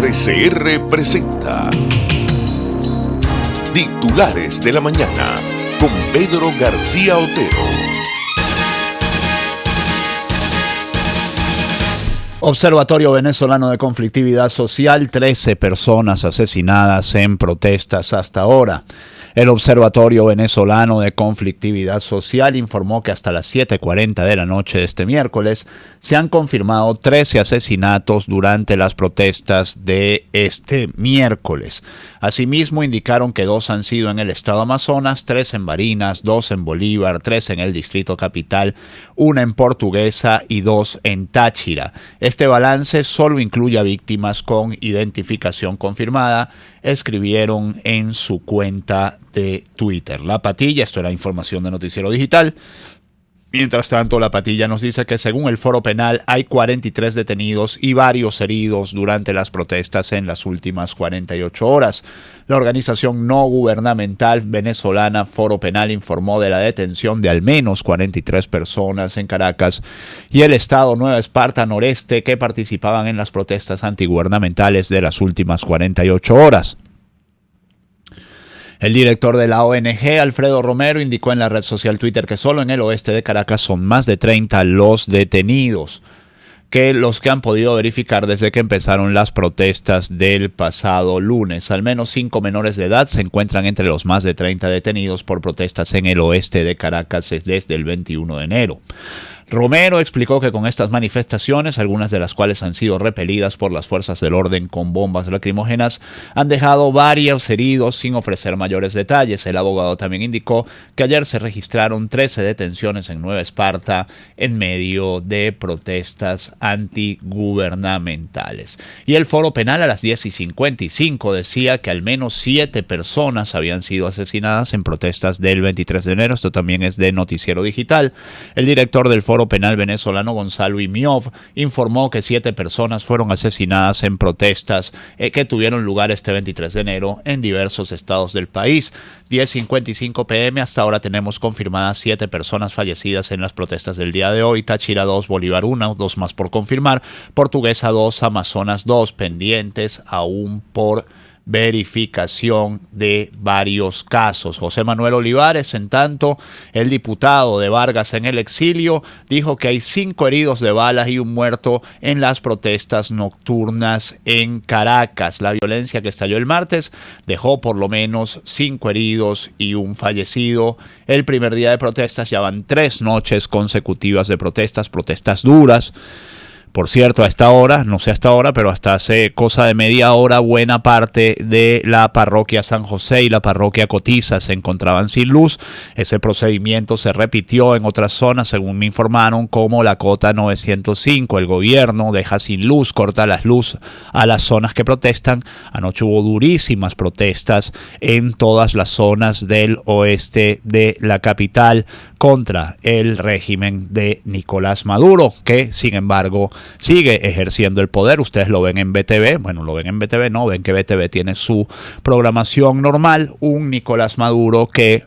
RCR presenta Titulares de la Mañana con Pedro García Otero. Observatorio Venezolano de Conflictividad Social, 13 personas asesinadas en protestas hasta ahora. El Observatorio Venezolano de Conflictividad Social informó que hasta las 7:40 de la noche de este miércoles se han confirmado 13 asesinatos durante las protestas de este miércoles. Asimismo, indicaron que 2 han sido en el estado Amazonas, 3 en Barinas, 2 en Bolívar, 3 en el Distrito Capital, 1 en Portuguesa y 2 en Táchira. Este balance solo incluye a víctimas con identificación confirmada, escribieron en su cuenta de Twitter. La Patilla, esto era información de Noticiero Digital. Mientras tanto, La Patilla nos dice que según el Foro Penal hay 43 detenidos y varios heridos durante las protestas en las últimas 48 horas. La organización no gubernamental venezolana Foro Penal informó de la detención de al menos 43 personas en Caracas y el estado Nueva Esparta Noreste que participaban en las protestas antigubernamentales de las últimas 48 horas. El director de la ONG, Alfredo Romero, indicó en la red social Twitter que solo en el oeste de Caracas son más de 30 los detenidos, que los que han podido verificar desde que empezaron las protestas del pasado lunes. Al menos 5 menores de edad se encuentran entre los más de 30 detenidos por protestas en el oeste de Caracas desde el 21 de enero. Romero explicó que con estas manifestaciones, algunas de las cuales han sido repelidas por las fuerzas del orden con bombas lacrimógenas, han dejado varios heridos sin ofrecer mayores detalles. El abogado también indicó que ayer se registraron 13 detenciones en Nueva Esparta en medio de protestas antigubernamentales. Y el Foro Penal a las 10:55 decía que al menos 7 personas habían sido asesinadas en protestas del 23 de enero. Esto también es de Noticiero Digital. El director del Foro Penal venezolano, Gonzalo Imiov, informó que 7 personas fueron asesinadas en protestas que tuvieron lugar este 23 de enero en diversos estados del país. 10:55 p.m. hasta ahora tenemos confirmadas 7 personas fallecidas en las protestas del día de hoy. Táchira 2, Bolívar 1, 2 más por confirmar. Portuguesa 2, Amazonas 2, pendientes aún por verificación de varios casos. José Manuel Olivares, en tanto, el diputado de Vargas en el exilio, dijo que hay 5 heridos de balas y un muerto en las protestas nocturnas en Caracas. La violencia que estalló el martes dejó por lo menos 5 heridos y un fallecido. El primer día de protestas ya van 3 noches consecutivas de protestas duras. Por cierto, a esta hora, no sé hasta ahora, pero hasta hace cosa de media hora, buena parte de la parroquia San José y la parroquia Cotiza se encontraban sin luz. Ese procedimiento se repitió en otras zonas, según me informaron, como la Cota 905. El gobierno deja sin luz, corta las luz a las zonas que protestan. Anoche hubo durísimas protestas en todas las zonas del oeste de la capital contra el régimen de Nicolás Maduro, que sin embargo sigue ejerciendo el poder. Ustedes lo ven en BTV, bueno, lo ven en BTV, no, ven que BTV tiene su programación normal. Un Nicolás Maduro que,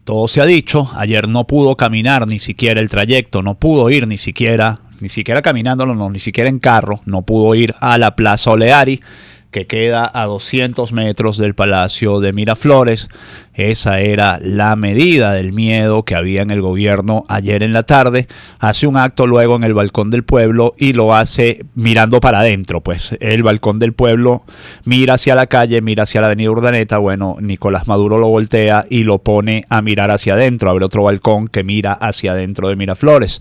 todo se ha dicho, ayer no pudo caminar ni siquiera el trayecto, no pudo ir ni siquiera caminándolo, no, ni siquiera en carro, no pudo ir a la Plaza Oleari, que queda a 200 metros del Palacio de Miraflores. Esa era la medida del miedo que había en el gobierno ayer en la tarde. Hace un acto luego en el Balcón del Pueblo y lo hace mirando para adentro. Pues el Balcón del Pueblo mira hacia la calle, mira hacia la avenida Urdaneta. Bueno, Nicolás Maduro lo voltea y lo pone a mirar hacia adentro. Abre otro balcón que mira hacia adentro de Miraflores.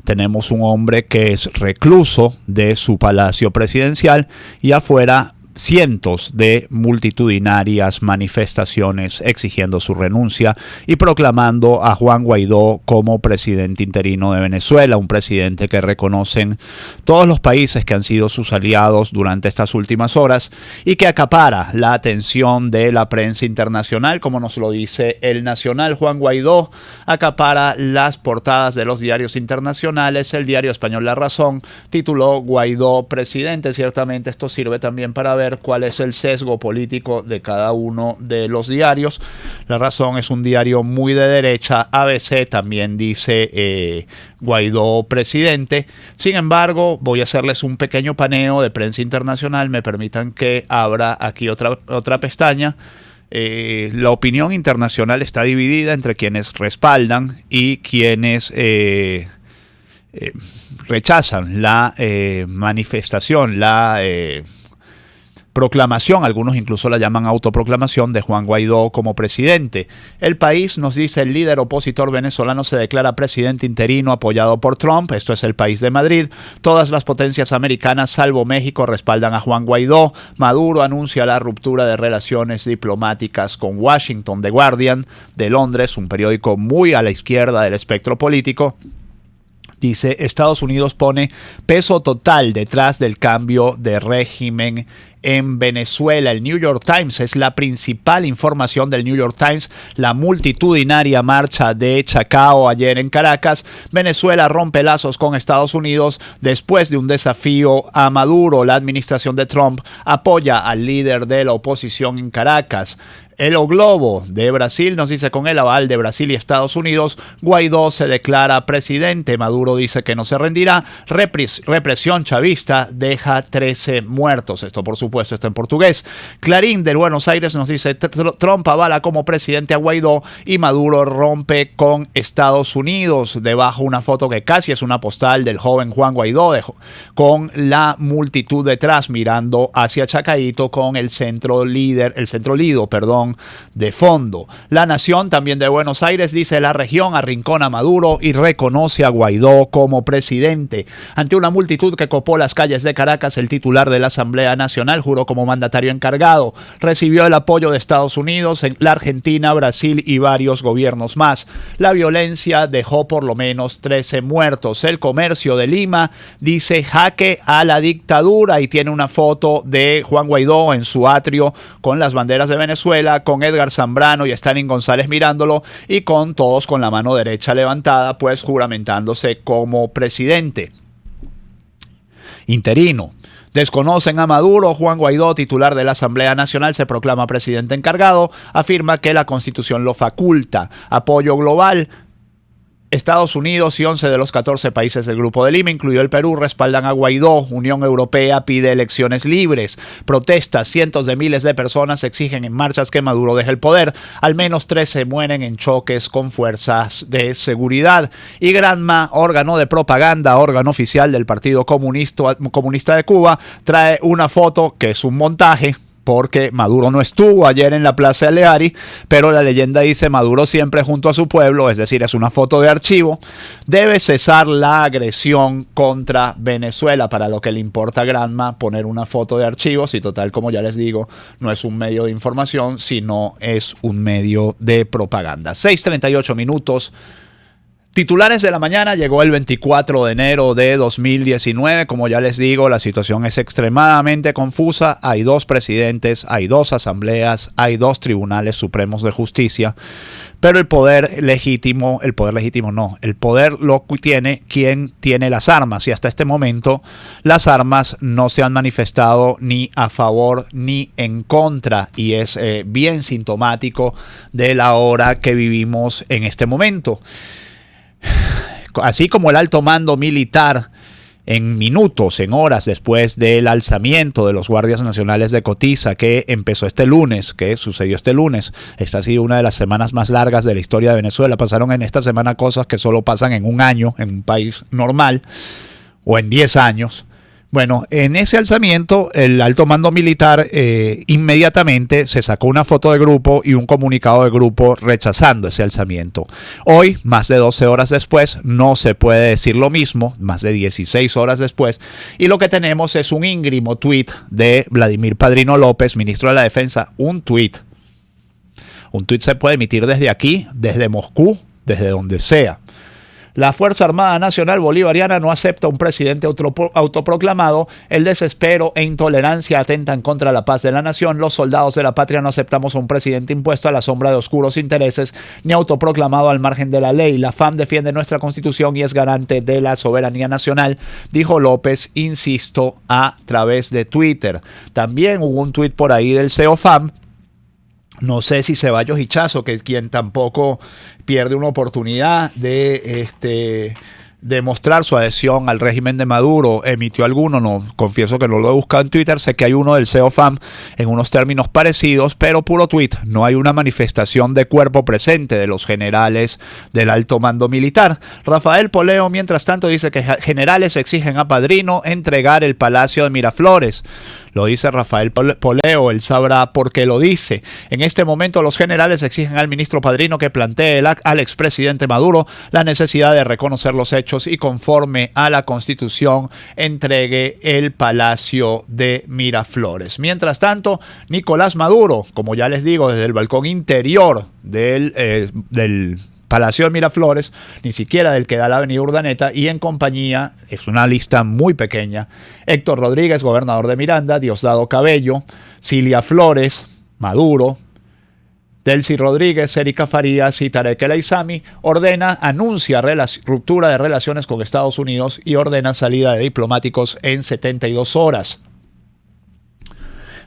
Tenemos un hombre que es recluso de su palacio presidencial y afuera cientos de multitudinarias manifestaciones exigiendo su renuncia y proclamando a Juan Guaidó como presidente interino de Venezuela, un presidente que reconocen todos los países que han sido sus aliados durante estas últimas horas y que acapara la atención de la prensa internacional, como nos lo dice El Nacional. Juan Guaidó acapara las portadas de los diarios internacionales. El diario español La Razón tituló Guaidó presidente. Ciertamente esto sirve también para ver ver cuál es el sesgo político de cada uno de los diarios. La Razón es un diario muy de derecha. ABC también dice Guaidó presidente. Sin embargo, voy a hacerles un pequeño paneo de prensa internacional. Me permitan que abra aquí otra pestaña. La opinión internacional está dividida entre quienes respaldan y quienes rechazan la manifestación, la proclamación, algunos incluso la llaman autoproclamación de Juan Guaidó como presidente. El País nos dice: el líder opositor venezolano se declara presidente interino apoyado por Trump. Esto es El País de Madrid. Todas las potencias americanas, salvo México, respaldan a Juan Guaidó. Maduro anuncia la ruptura de relaciones diplomáticas con Washington. The Guardian de Londres, un periódico muy a la izquierda del espectro político, dice: Estados Unidos pone peso total detrás del cambio de régimen en Venezuela. El New York Times es la principal información del New York Times. La multitudinaria marcha de Chacao ayer en Caracas. Venezuela rompe lazos con Estados Unidos después de un desafío a Maduro. La administración de Trump apoya al líder de la oposición en Caracas. El O Globo de Brasil nos dice: con el aval de Brasil y Estados Unidos, Guaidó se declara presidente. Maduro dice que no se rendirá. Represión chavista deja 13 muertos. Esto, por supuesto, está en portugués. Clarín de Buenos Aires nos dice: Trump avala como presidente a Guaidó y Maduro rompe con Estados Unidos. Debajo una foto que casi es una postal del joven Juan Guaidó con la multitud detrás mirando hacia Chacaíto con el centro Lido, de fondo. La Nación, también de Buenos Aires, dice: la región arrincona a Maduro y reconoce a Guaidó como presidente. Ante una multitud que copó las calles de Caracas, el titular de la Asamblea Nacional juró como mandatario encargado. Recibió el apoyo de Estados Unidos, la Argentina, Brasil y varios gobiernos más. La violencia dejó por lo menos 13 muertos. El Comercio de Lima dice: jaque a la dictadura, y tiene una foto de Juan Guaidó en su atrio con las banderas de Venezuela, con Edgar Zambrano y Stalin González mirándolo, y con todos con la mano derecha levantada, pues juramentándose como presidente interino. Desconocen a Maduro. Juan Guaidó, titular de la Asamblea Nacional, se proclama presidente encargado. Afirma que la Constitución lo faculta. Apoyo global. Estados Unidos y 11 de los 14 países del Grupo de Lima, incluido el Perú, respaldan a Guaidó. Unión Europea pide elecciones libres. Protestas, cientos de miles de personas exigen en marchas que Maduro deje el poder. Al menos 13 mueren en choques con fuerzas de seguridad. Y Granma, órgano de propaganda, órgano oficial del Partido Comunista de Cuba, trae una foto que es un montaje, porque Maduro no estuvo ayer en la Plaza de Leari, pero la leyenda dice: Maduro siempre junto a su pueblo, es decir, es una foto de archivo. Debe cesar la agresión contra Venezuela. Para lo que le importa a Granma poner una foto de archivos, y total, como ya les digo, no es un medio de información, sino es un medio de propaganda. 6:38 minutos. Titulares de la mañana. Llegó el 24 de enero de 2019. Como ya les digo, la situación es extremadamente confusa. Hay dos presidentes, hay dos asambleas, hay dos tribunales supremos de justicia. Pero el poder lo tiene quien tiene las armas. Y hasta este momento las armas no se han manifestado ni a favor ni en contra. Y es bien sintomático de la hora que vivimos en este momento. Así como el alto mando militar, en minutos, en horas después del alzamiento de los guardias nacionales de Cotiza, que empezó sucedió este lunes. Esta ha sido una de las semanas más largas de la historia de Venezuela. Pasaron en esta semana cosas que solo pasan en un año en un país normal, o en 10 años. Bueno, en ese alzamiento, el alto mando militar inmediatamente se sacó una foto de grupo y un comunicado de grupo rechazando ese alzamiento. Hoy, más de 12 horas después, no se puede decir lo mismo, más de 16 horas después, y lo que tenemos es un íngrimo tuit de Vladimir Padrino López, ministro de la Defensa. Un tuit se puede emitir desde aquí, desde Moscú, desde donde sea. La Fuerza Armada Nacional Bolivariana no acepta un presidente autoproclamado. El desespero e intolerancia atentan contra la paz de la nación. Los soldados de la patria no aceptamos un presidente impuesto a la sombra de oscuros intereses ni autoproclamado al margen de la ley. La FAM defiende nuestra Constitución y es garante de la soberanía nacional, dijo López, insisto, a través de Twitter. También hubo un tuit por ahí del CEOFAM. No sé si Ceballos Hichazo, que es quien tampoco pierde una oportunidad de mostrar su adhesión al régimen de Maduro, emitió alguno, no, confieso que no lo he buscado en Twitter, sé que hay uno del CEOFAM en unos términos parecidos, pero puro tweet, no hay una manifestación de cuerpo presente de los generales del alto mando militar. Rafael Poleo, mientras tanto, dice que generales exigen a Padrino entregar el Palacio de Miraflores. Lo dice Rafael Poleo, él sabrá por qué lo dice. En este momento los generales exigen al ministro Padrino que plantee al expresidente Maduro la necesidad de reconocer los hechos y conforme a la Constitución entregue el Palacio de Miraflores. Mientras tanto, Nicolás Maduro, como ya les digo, desde el balcón interior del Palacio de Miraflores, ni siquiera del que da la avenida Urdaneta, y en compañía, es una lista muy pequeña, Héctor Rodríguez, gobernador de Miranda, Diosdado Cabello, Cilia Flores, Maduro, Delcy Rodríguez, Erika Farías y Tarek El Aizami, anuncia ruptura de relaciones con Estados Unidos y ordena salida de diplomáticos en 72 horas.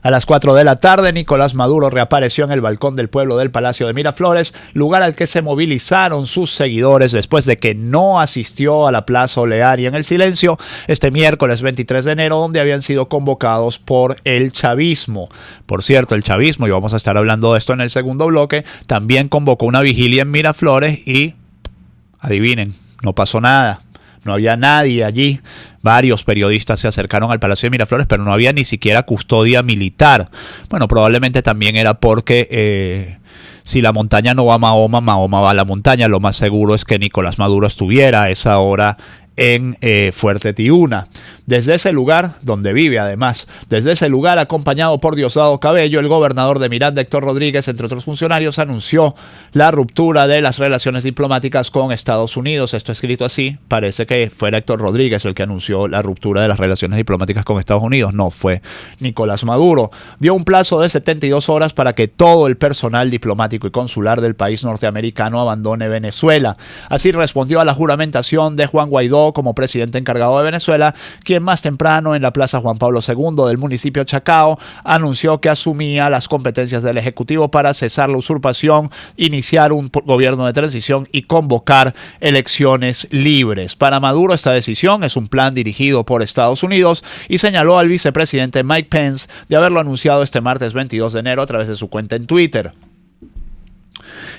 A las 4 de la tarde, Nicolás Maduro reapareció en el balcón del pueblo del Palacio de Miraflores, lugar al que se movilizaron sus seguidores después de que no asistió a la Plaza Olearia en el silencio este miércoles 23 de enero, donde habían sido convocados por el chavismo. Por cierto, el chavismo, y vamos a estar hablando de esto en el segundo bloque, también convocó una vigilia en Miraflores y, adivinen, no pasó nada. No había nadie allí. Varios periodistas se acercaron al Palacio de Miraflores, pero no había ni siquiera custodia militar. Bueno, probablemente también era porque si la montaña no va a Mahoma, Mahoma va a la montaña. Lo más seguro es que Nicolás Maduro estuviera a esa hora en Fuerte Tiuna. Desde ese lugar, donde vive además, desde ese lugar, acompañado por Diosdado Cabello, el gobernador de Miranda, Héctor Rodríguez, entre otros funcionarios, anunció la ruptura de las relaciones diplomáticas con Estados Unidos. Esto escrito así, parece que fuera Héctor Rodríguez el que anunció la ruptura de las relaciones diplomáticas con Estados Unidos. No, fue Nicolás Maduro. Dio un plazo de 72 horas para que todo el personal diplomático y consular del país norteamericano abandone Venezuela. Así respondió a la juramentación de Juan Guaidó como presidente encargado de Venezuela, quien más temprano en la Plaza Juan Pablo II del municipio Chacao anunció que asumía las competencias del Ejecutivo para cesar la usurpación, iniciar un gobierno de transición y convocar elecciones libres. Para Maduro, esta decisión es un plan dirigido por Estados Unidos y señaló al vicepresidente Mike Pence de haberlo anunciado este martes 22 de enero a través de su cuenta en Twitter.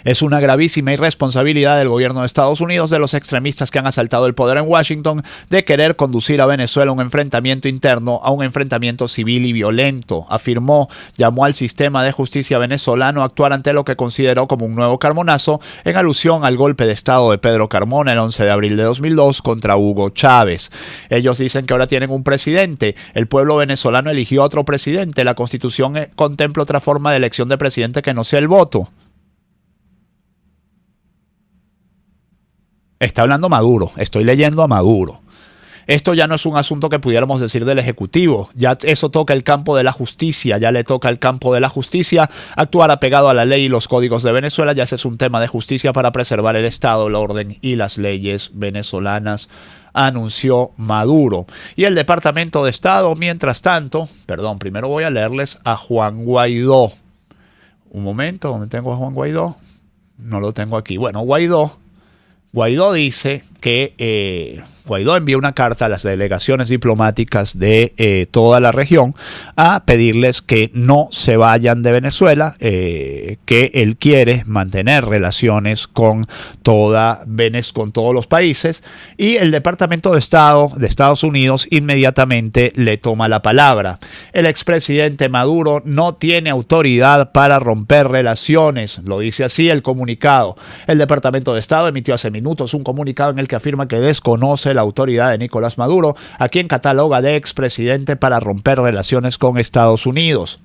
Es una gravísima irresponsabilidad del gobierno de Estados Unidos, de los extremistas que han asaltado el poder en Washington, de querer conducir a Venezuela a un enfrentamiento interno, a un enfrentamiento civil y violento, afirmó. Llamó al sistema de justicia venezolano a actuar ante lo que consideró como un nuevo Carmonazo, en alusión al golpe de Estado de Pedro Carmona el 11 de abril de 2002 contra Hugo Chávez. Ellos dicen que ahora tienen un presidente. El pueblo venezolano eligió otro presidente. La Constitución contempla otra forma de elección de presidente que no sea el voto. Está hablando Maduro, estoy leyendo a Maduro. Esto ya no es un asunto que pudiéramos decir del Ejecutivo, ya eso toca el campo de la justicia, ya le toca el campo de la justicia actuar apegado a la ley y los códigos de Venezuela, ya ese es un tema de justicia para preservar el Estado, el orden y las leyes venezolanas, anunció Maduro. Y el Departamento de Estado, mientras tanto, primero voy a leerles a Juan Guaidó. Un momento, ¿dónde tengo a Juan Guaidó? No lo tengo aquí. Bueno, Guaidó dice que Guaidó envió una carta a las delegaciones diplomáticas de toda la región a pedirles que no se vayan de Venezuela, que él quiere mantener relaciones con todos los países, y el Departamento de Estado de Estados Unidos inmediatamente le toma la palabra. El expresidente Maduro no tiene autoridad para romper relaciones, lo dice así el comunicado. El Departamento de Estado emitió hace minutos un comunicado en el que afirma que desconoce la autoridad de Nicolás Maduro, a quien cataloga de expresidente para romper relaciones con Estados Unidos.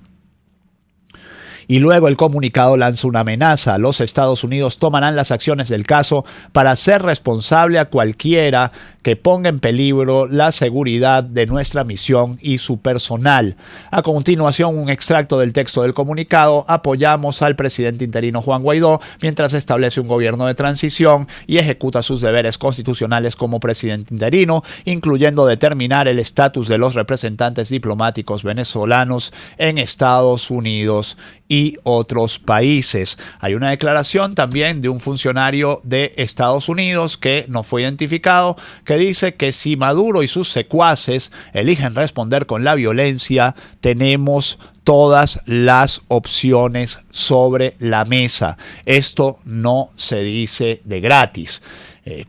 Y luego el comunicado lanza una amenaza. Los Estados Unidos tomarán las acciones del caso para hacer responsable a cualquiera que ponga en peligro la seguridad de nuestra misión y su personal. A continuación, un extracto del texto del comunicado. Apoyamos al presidente interino Juan Guaidó mientras establece un gobierno de transición y ejecuta sus deberes constitucionales como presidente interino, incluyendo determinar el estatus de los representantes diplomáticos venezolanos en Estados Unidos y otros países. Hay una declaración también de un funcionario de Estados Unidos que no fue identificado, que dice que si Maduro y sus secuaces eligen responder con la violencia, tenemos todas las opciones sobre la mesa. Esto no se dice de gratis.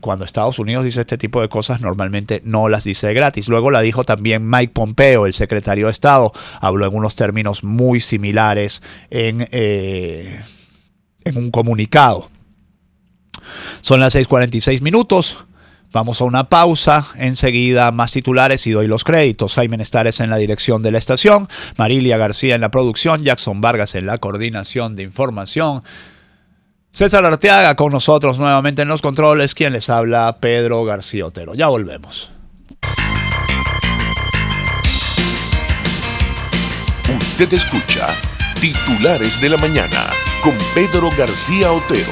Cuando Estados Unidos dice este tipo de cosas, normalmente no las dice de gratis. Luego la dijo también Mike Pompeo, el secretario de Estado. Habló en unos términos muy similares en un comunicado. Son las 6:46. Vamos a una pausa, enseguida más titulares y doy los créditos. Jaime Estares en la dirección de la estación, Marilia García en la producción, Jackson Vargas en la coordinación de información. César Arteaga con nosotros nuevamente en los controles, quien les habla, Pedro García Otero. Ya volvemos. Usted escucha Titulares de la Mañana con Pedro García Otero,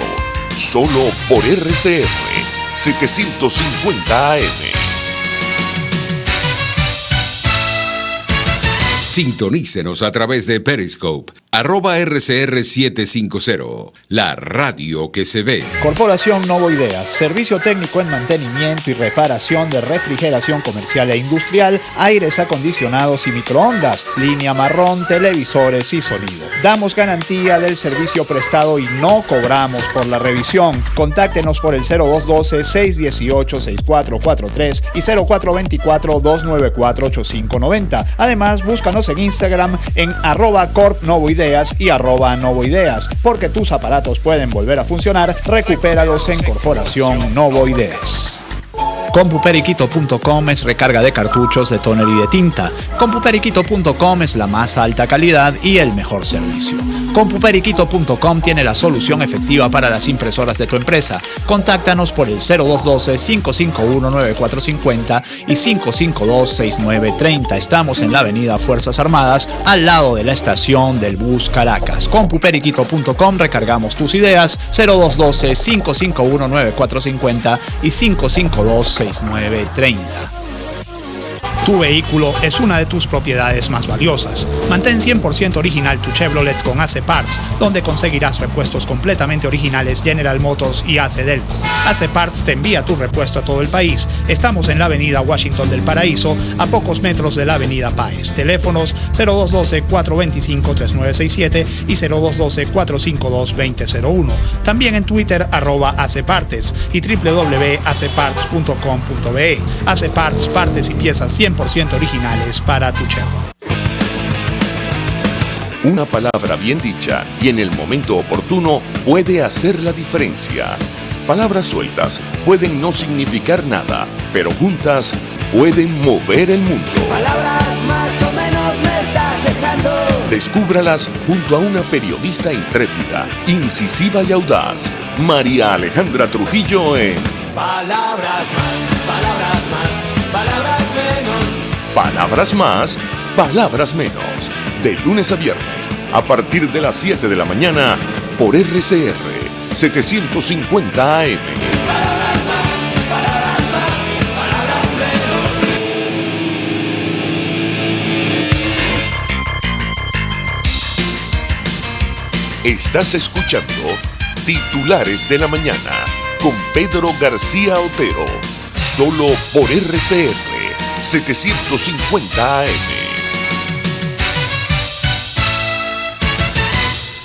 solo por RCR 750 AM. Sintonícenos a través de Periscope, @RCR750, la radio que se ve. Corporación Novo Ideas, servicio técnico en mantenimiento y reparación de refrigeración comercial e industrial, aires acondicionados y microondas, línea marrón, televisores y sonido. Damos garantía del servicio prestado y no cobramos por la revisión. Contáctenos por el 0212-618-6443 y 0424-294-8590. Además, búscanos en Instagram en @corpnovoideas y @novoideas. Porque tus aparatos pueden volver a funcionar, recupéralos en Corporación Novo Ideas. Compuperiquito.com es recarga de cartuchos de tóner y de tinta. Compuperiquito.com es la más alta calidad y el mejor servicio. Compuperiquito.com tiene la solución efectiva para las impresoras de tu empresa. Contáctanos por el 0212-551-9450 y 552-6930. Estamos en la avenida Fuerzas Armadas, al lado de la estación del bus Caracas. Compuperiquito.com, recargamos tus ideas. 0212-551-9450 y 552-6930. Tu vehículo es una de tus propiedades más valiosas. Mantén 100% original tu Chevrolet con AC Parts, donde conseguirás repuestos completamente originales General Motors y AC Delco. AC Parts te envía tu repuesto a todo el país. Estamos en la avenida Washington del Paraíso, a pocos metros de la avenida Páez. Teléfonos 0212-425-3967 y 0212-452-2001. También en Twitter @ACPartes y www.acparts.com.be. AC Parts, partes y piezas 100% originales para tu Chevrolet. Una palabra bien dicha y en el momento oportuno puede hacer la diferencia. Palabras sueltas pueden no significar nada, pero juntas pueden mover el mundo. Palabras más o menos me estás dejando. Descúbralas junto a una periodista intrépida, incisiva y audaz, María Alejandra Trujillo en Palabras más, palabras más, palabras menos. Palabras más, palabras menos. De lunes a viernes, a partir de las 7 de la mañana, por RCR 750 AM. Palabras más, palabras más, palabras menos. Estás escuchando Titulares de la Mañana con Pedro García Otero, solo por RCR 750 AM.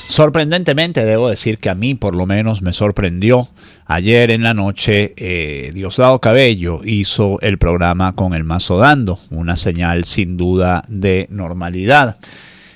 Sorprendentemente, debo decir que a mí por lo menos me sorprendió. Ayer en la noche, Diosdado Cabello hizo el programa con el Mazo Dando, una señal sin duda de normalidad.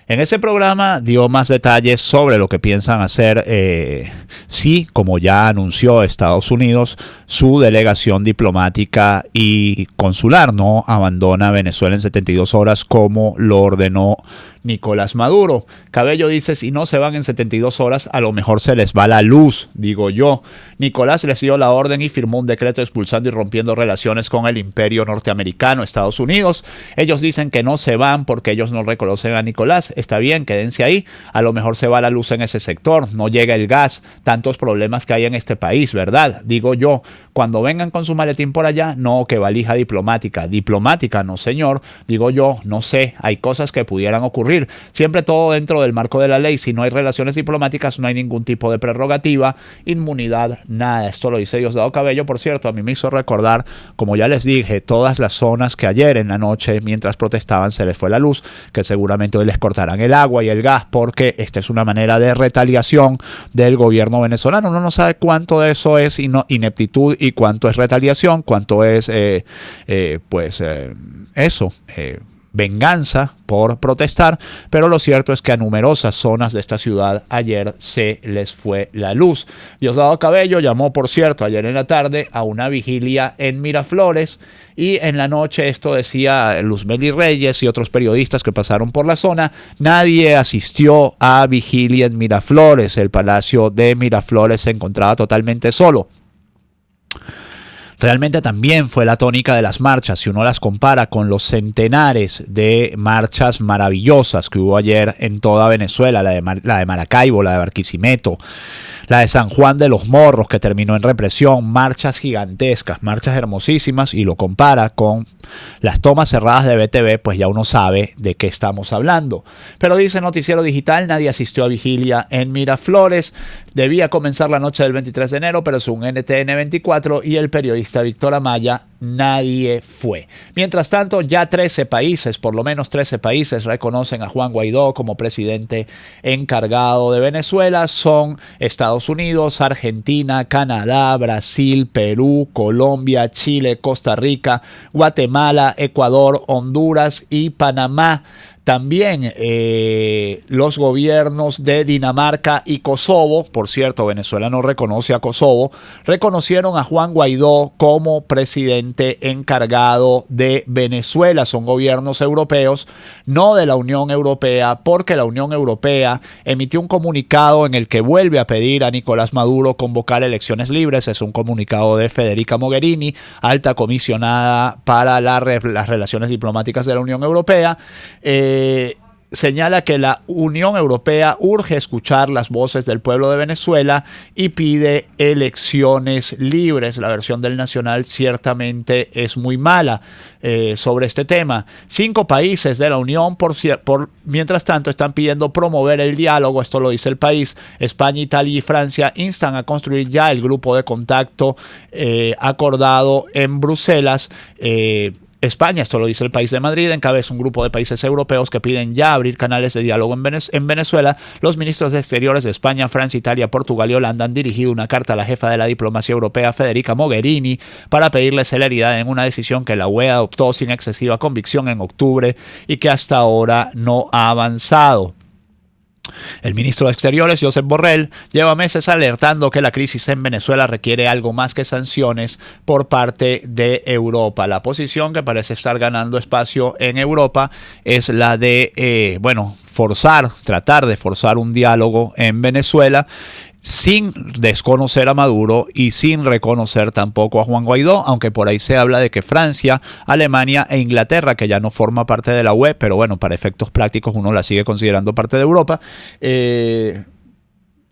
En ese programa dio más detalles sobre lo que piensan hacer si, como ya anunció Estados Unidos, su delegación diplomática y consular no abandona Venezuela en 72 horas como lo ordenó Nicolás Maduro. Cabello dice, si no se van en 72 horas, a lo mejor se les va la luz, digo yo. Nicolás les dio la orden y firmó un decreto expulsando y rompiendo relaciones con el imperio norteamericano, Estados Unidos. Ellos dicen que no se van porque ellos no reconocen a Nicolás. Está bien, quédense ahí. A lo mejor se va la luz en ese sector, no llega el gas, tantos problemas que hay en este país, ¿verdad? Digo yo, cuando vengan con su maletín por allá, no, que valija diplomática. Diplomática, no señor. Digo yo, no sé, hay cosas que pudieran ocurrir. Siempre todo dentro del marco de la ley. Si no hay relaciones diplomáticas, no hay ningún tipo de prerrogativa, inmunidad, nada. Esto lo dice Diosdado Cabello, por cierto. A mí me hizo recordar, como ya les dije, todas las zonas que ayer en la noche, mientras protestaban, se les fue la luz, que seguramente hoy les cortarán el agua y el gas, porque esta es una manera de retaliación del gobierno venezolano. Uno no sabe cuánto de eso es ineptitud y cuánto es retaliación, cuánto es venganza por protestar, pero lo cierto es que a numerosas zonas de esta ciudad ayer se les fue la luz. Diosdado Cabello llamó, por cierto, ayer en la tarde a una vigilia en Miraflores, y en la noche, esto decía Luzmeli Reyes y otros periodistas que pasaron por la zona, nadie asistió a vigilia en Miraflores. El Palacio de Miraflores se encontraba totalmente solo. Realmente también fue la tónica de las marchas, si uno las compara con los centenares de marchas maravillosas que hubo ayer en toda Venezuela, la de Maracaibo, la de Barquisimeto, la de San Juan de los Morros, que terminó en represión, marchas gigantescas, marchas hermosísimas, y lo compara con las tomas cerradas de BTV, pues ya uno sabe de qué estamos hablando. Pero dice Noticiero Digital, nadie asistió a vigilia en Miraflores. Debía comenzar la noche del 23 de enero, pero según NTN 24 y el periodista Víctor Amaya, nadie fue. Mientras tanto, ya 13 países, por lo menos 13 países, reconocen a Juan Guaidó como presidente encargado de Venezuela. Son Estados Unidos, Argentina, Canadá, Brasil, Perú, Colombia, Chile, Costa Rica, Guatemala, Ecuador, Honduras y Panamá. También los gobiernos de Dinamarca y Kosovo, por cierto, Venezuela no reconoce a Kosovo, reconocieron a Juan Guaidó como presidente encargado de Venezuela. Son gobiernos europeos, no de la Unión Europea, porque la Unión Europea emitió un comunicado en el que vuelve a pedir a Nicolás Maduro convocar elecciones libres. Es un comunicado de Federica Mogherini, alta comisionada para las relaciones diplomáticas de la Unión Europea. Señala que la Unión Europea urge escuchar las voces del pueblo de Venezuela y pide elecciones libres. La versión del Nacional ciertamente es muy mala sobre este tema. 5 países de la Unión, mientras tanto, están pidiendo promover el diálogo. Esto lo dice El País. España, Italia y Francia instan a construir ya el grupo de contacto acordado en Bruselas. España, esto lo dice El País de Madrid, encabeza un grupo de países europeos que piden ya abrir canales de diálogo en Venezuela. Los ministros de Exteriores de España, Francia, Italia, Portugal y Holanda han dirigido una carta a la jefa de la diplomacia europea, Federica Mogherini, para pedirle celeridad en una decisión que la UE adoptó sin excesiva convicción en octubre y que hasta ahora no ha avanzado. El ministro de Exteriores, Josep Borrell, lleva meses alertando que la crisis en Venezuela requiere algo más que sanciones por parte de Europa. La posición que parece estar ganando espacio en Europa es la de, tratar de forzar un diálogo en Venezuela, sin desconocer a Maduro y sin reconocer tampoco a Juan Guaidó, aunque por ahí se habla de que Francia, Alemania e Inglaterra, que ya no forma parte de la UE, pero bueno, para efectos prácticos uno la sigue considerando parte de Europa,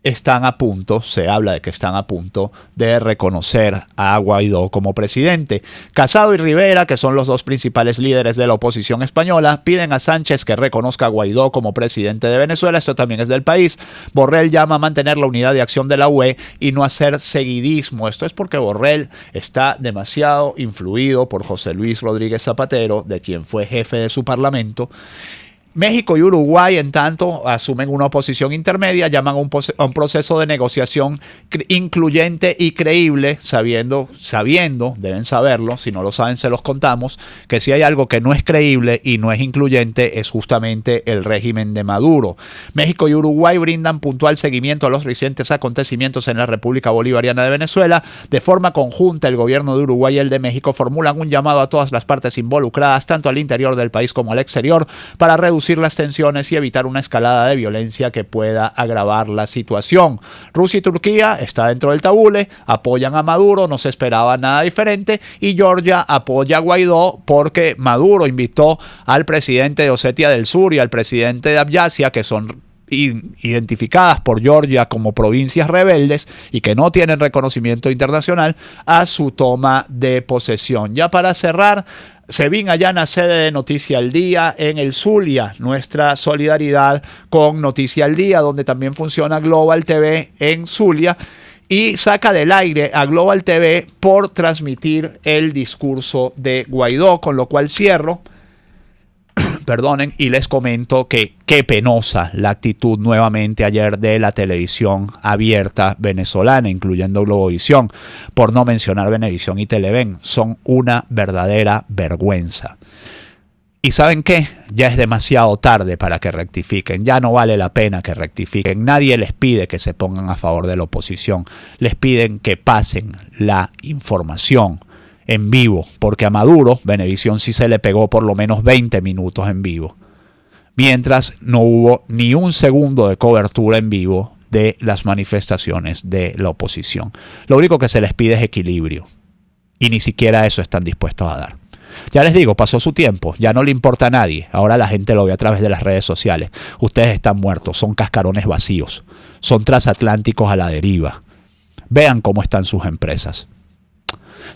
están a punto, se habla de que están a punto de reconocer a Guaidó como presidente. Casado y Rivera, que son los dos principales líderes de la oposición española, piden a Sánchez que reconozca a Guaidó como presidente de Venezuela. Esto también es del País. Borrell llama a mantener la unidad de acción de la UE y no hacer seguidismo. Esto es porque Borrell está demasiado influido por José Luis Rodríguez Zapatero, de quien fue jefe de su parlamento. México y Uruguay, en tanto, asumen una oposición intermedia, llaman a un proceso de negociación incluyente y creíble, sabiendo, deben saberlo, si no lo saben se los contamos, que si hay algo que no es creíble y no es incluyente es justamente el régimen de Maduro. México y Uruguay brindan puntual seguimiento a los recientes acontecimientos en la República Bolivariana de Venezuela. De forma conjunta, el gobierno de Uruguay y el de México formulan un llamado a todas las partes involucradas, tanto al interior del país como al exterior, para reducir reducir las tensiones y evitar una escalada de violencia que pueda agravar la situación. Rusia y Turquía está dentro del tabule, apoyan a Maduro, no se esperaba nada diferente, y Georgia apoya a Guaidó porque Maduro invitó al presidente de Osetia del Sur y al presidente de Abjasia, que son identificadas por Georgia como provincias rebeldes y que no tienen reconocimiento internacional, a su toma de posesión. Ya para cerrar, Sevin Ayana, sede de Noticia al Día en el Zulia, nuestra solidaridad con Noticia al Día, donde también funciona Global TV en Zulia, y saca del aire a Global TV por transmitir el discurso de Guaidó, con lo cual cierro. Perdonen, y les comento que qué penosa la actitud nuevamente ayer de la televisión abierta venezolana, incluyendo Globovisión, por no mencionar Venevisión y Televen. Son una verdadera vergüenza. ¿Y saben qué? Ya es demasiado tarde para que rectifiquen, ya no vale la pena que rectifiquen. Nadie les pide que se pongan a favor de la oposición, les piden que pasen la información en vivo, porque a Maduro, Venevisión sí se le pegó por lo menos 20 minutos en vivo, mientras no hubo ni un segundo de cobertura en vivo de las manifestaciones de la oposición. Lo único que se les pide es equilibrio, y ni siquiera eso están dispuestos a dar. Ya les digo, pasó su tiempo, ya no le importa a nadie, ahora la gente lo ve a través de las redes sociales. Ustedes están muertos, son cascarones vacíos, son transatlánticos a la deriva. Vean cómo están sus empresas.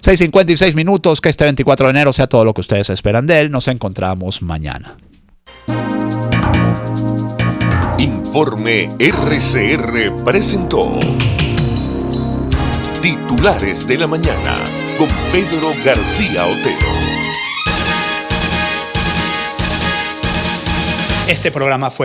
6:56 minutos, que este 24 de enero sea todo lo que ustedes esperan de él. Nos encontramos mañana. Informe RCR presentó Titulares de la Mañana con Pedro García Otero. Este programa fue